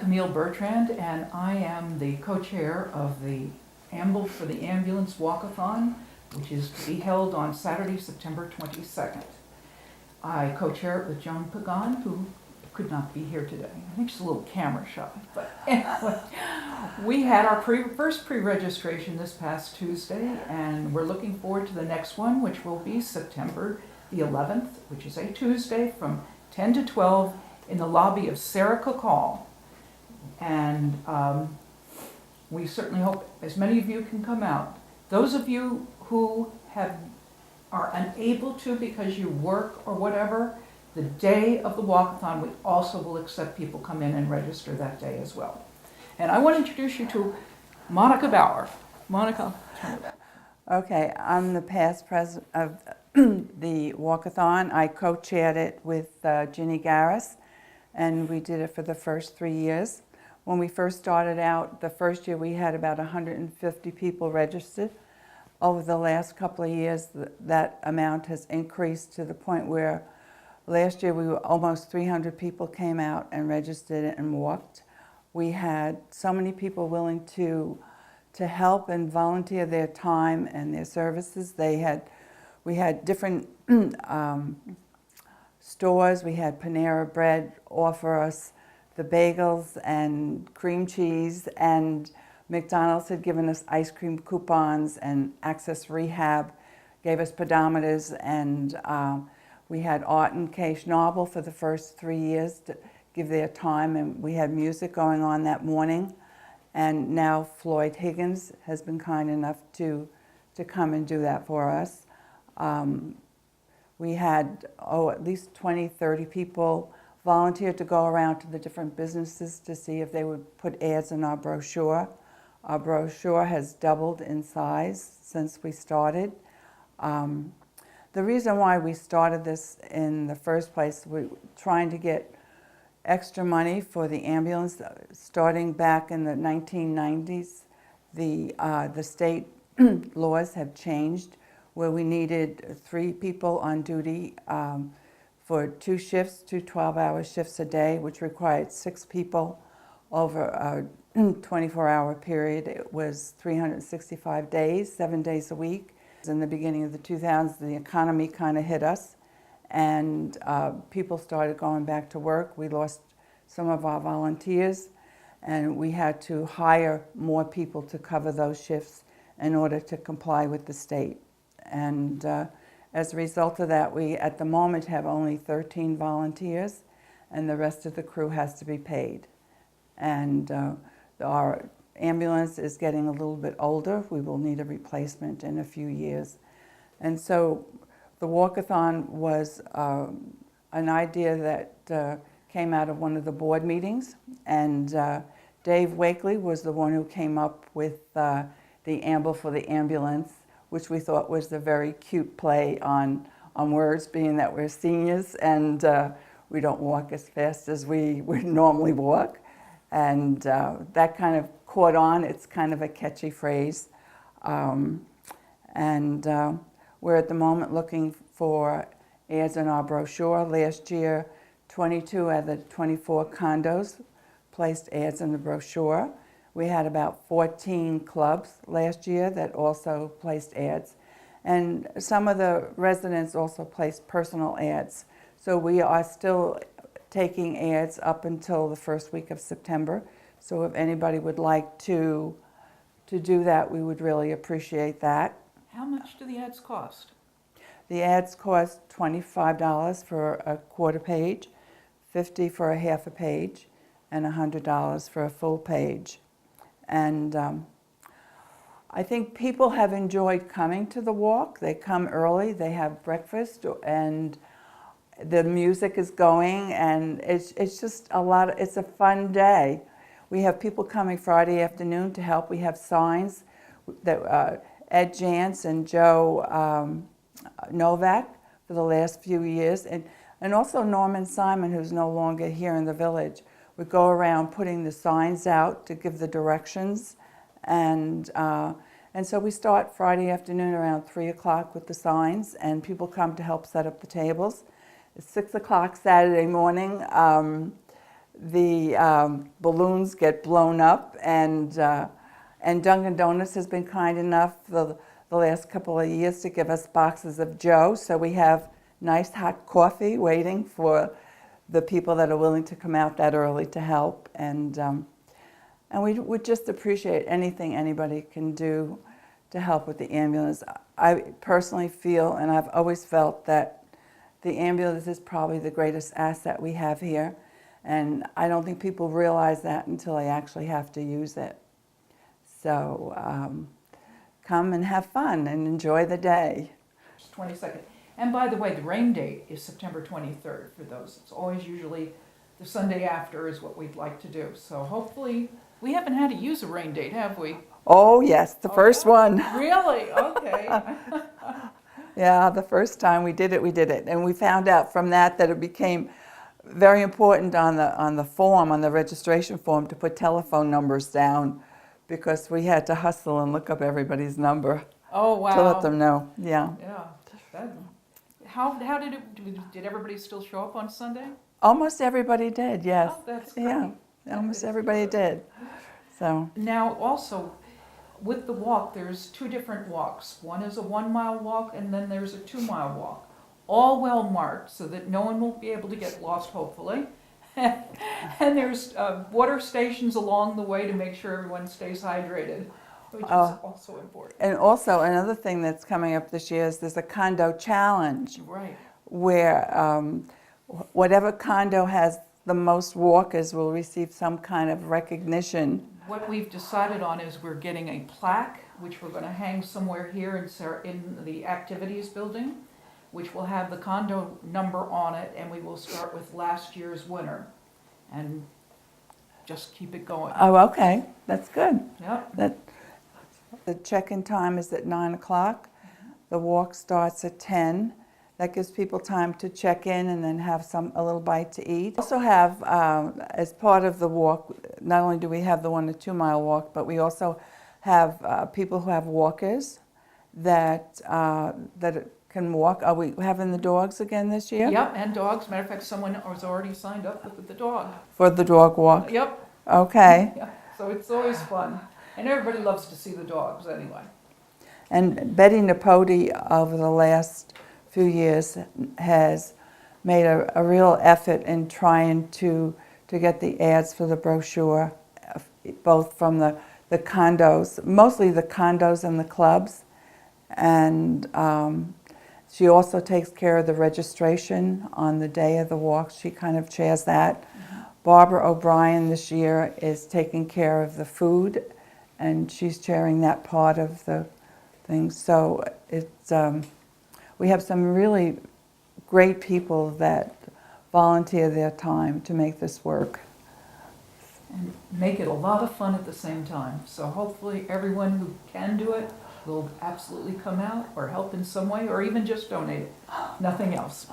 Camille Bertrand, and I am the co-chair of the Amble for the Ambulance Walkathon, which is to be held on Saturday, September 22nd. I co-chair it with Joan Pagan, who could not be here today. I think she's a little camera shy, but anyway. We had our first pre-registration this past Tuesday, and we're looking forward to the next one, which will be September the 11th, which is a Tuesday from 10 to 12 in the lobby of Sarah Cook Hall. And we certainly hope as many of you can come out. Those of you who are unable to because you work or whatever, the day of the walkathon, we also will accept people come in and register that day as well. And I want to introduce you to Monica Bauer. Monica, turn it back. Okay, I'm the past president of the walkathon. I co-chaired it with Ginny Garris, and we did it for the first 3 years. When we first started out, the first year we had about 150 people registered. Over the last couple of years, that amount has increased to the point where last year we were almost 300 people came out and registered and walked. We had so many people willing to help and volunteer their time and their services. We had different stores. We had Panera Bread offer us the bagels and cream cheese, and McDonald's had given us ice cream coupons, and Access Rehab gave us pedometers, and we had Art and Kay Schnabel for the first 3 years to give their time, and we had music going on that morning. And now Floyd Higgins has been kind enough to come and do that for us. We had, at least 20, 30 people volunteer to go around to the different businesses to see if they would put ads in our brochure. Our brochure has doubled in size since we started. The reason why we started this in the first place, we were trying to get extra money for the ambulance. Starting back in the 1990s, the state laws have changed where we needed 3 people on duty for 2 shifts, 2 12-hour shifts a day, which required 6 people over a 24-hour period. It was 365 days, 7 days a week. In the beginning of the 2000s, the economy kind of hit us, and people started going back to work. We lost some of our volunteers, and we had to hire more people to cover those shifts in order to comply with the state. And as a result of that, we at the moment have only 13 volunteers, and the rest of the crew has to be paid. And our ambulance is getting a little bit older. We will need a replacement in a few years. And so the walkathon was an idea that came out of one of the board meetings, and Dave Wakely was the one who came up with the Amble for the Ambulance, which we thought was a very cute play on words, being that we're seniors and we don't walk as fast as we would normally walk. And that kind of caught on. It's kind of a catchy phrase. We're at the moment looking for ads in our brochure. Last year, 22 out of the 24 condos placed ads in the brochure. We had about 14 clubs last year that also placed ads. And some of the residents also placed personal ads. So we are still taking ads up until the first week of September. So if anybody would like to do that, we would really appreciate that. How much do the ads cost? The ads cost $25 for a quarter page, $50 for a half a page, and $100 for a full page. And I think people have enjoyed coming to the walk. They come early, they have breakfast, and the music is going, and it's just it's a fun day. We have people coming Friday afternoon to help. We have signs that Ed Jantz and Joe Novak for the last few years, and also Norman Simon, who's no longer here in the village, would go around putting the signs out to give the directions. And so we start Friday afternoon around 3 o'clock with the signs, and people come to help set up the tables. It's 6 o'clock Saturday morning. the balloons get blown up, and Dunkin' Donuts has been kind enough the last couple of years to give us boxes of Joe, so we have nice hot coffee waiting for the people that are willing to come out that early to help, and we would just appreciate anything anybody can do to help with the ambulance. I personally feel, and I've always felt, that the ambulance is probably the greatest asset we have here, and I don't think people realize that until they actually have to use it. So come and have fun and enjoy the day. 22nd. And by the way, the rain date is September 23rd for those. It's always usually the Sunday after is what we'd like to do. So hopefully, we haven't had to use a rain date, have we? Oh yes, the first one. Really? Okay. Yeah, the first time we did it. And we found out from that it became very important on the form, on the registration form, to put telephone numbers down, because we had to hustle and look up everybody's number Oh, wow. to let them know. Yeah. Yeah. How did everybody still show up on Sunday? Almost everybody did, yes. Oh, that's great. Yeah, almost everybody did. So, Now, also, with the walk, there's two different walks. One is a 1 mile walk, and then there's a 2 mile walk. All well marked so that no one will be able to get lost, hopefully. And there's water stations along the way to make sure everyone stays hydrated, which is also important. and also another thing that's coming up this year is there's a condo challenge, Right. where whatever condo has the most walkers will receive some kind of recognition. What we've decided on is we're getting a plaque, which we're going to hang somewhere here in the activities building, which will have the condo number on it, and we will start with last year's winner and just keep it going. Oh, okay, that's good. Yep. The check-in time is at 9 o'clock. The walk starts at 10. That gives people time to check in and then have a little bite to eat. We also have, as part of the walk, not only do we have the 1 to 2 mile walk, but we also have people who have walkers that can walk. Are we having the dogs again this year? Yep, and dogs. Matter of fact, someone was already signed up with the dog. For the dog walk? Yep. Okay. Yeah. So it's always fun. And everybody loves to see the dogs anyway. And Betty Napodi, over the last few years, has made a real effort in trying to get the ads for the brochure, both from the condos, mostly the condos and the clubs. And she also takes care of the registration on the day of the walk. She kind of chairs that. Mm-hmm. Barbara O'Brien this year is taking care of the food, and she's chairing that part of the thing. So it's we have some really great people that volunteer their time to make this work. And make it a lot of fun at the same time. So hopefully everyone who can do it will absolutely come out or help in some way, or even just donate it. Nothing else.